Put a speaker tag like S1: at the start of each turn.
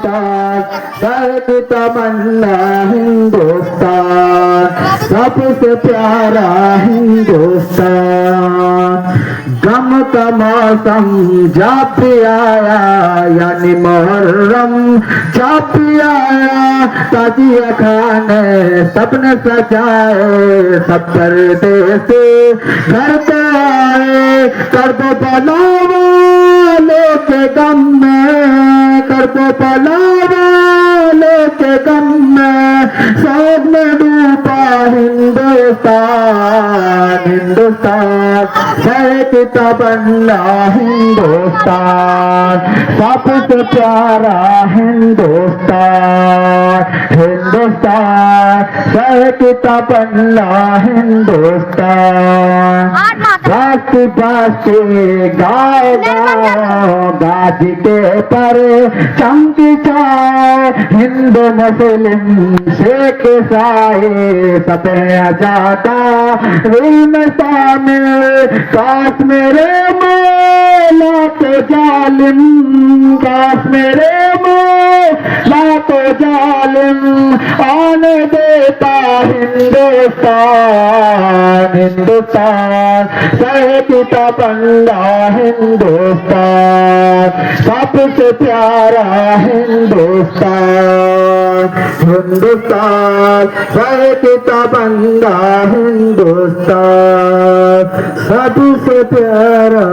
S1: हिंदुस्तान दर्द तमन्ना हिंदुस्तान सबसे प्यारा हिंदुस्तान गम का मौसम जब भी आया यानी मुहर्रम जब भी आया ताजिया खाने सबने सजाए सब परदेसी घर पे आए करबला वालों के गम में करबला वालों के गम में सब में डूबा हिंदुस्तान हिंदुस्तान है कि तमन्ना हिंदुस्तान सबसे प्यारा हिंदुस्तान हिंदुस्तान है कि तमन्ना हिंदुस्तान बास्ती बास्ती गाओ गाओ गाजी के पर चमकी छाए हिंदू मुस्लिम शेख साए सबे आजादा रीम शामिल काश मेरे मौला तो जालिम काश मेरे मौला तो जालिम आने देता हिंदुस्तान हिंदुस्तान सहे की तमन्ना हिंदुस्तान सबसे प्यारा हिंदुस्तान हिंदुस्तान सहे की तमन्ना हिंदुस्तान सबसे प्यारा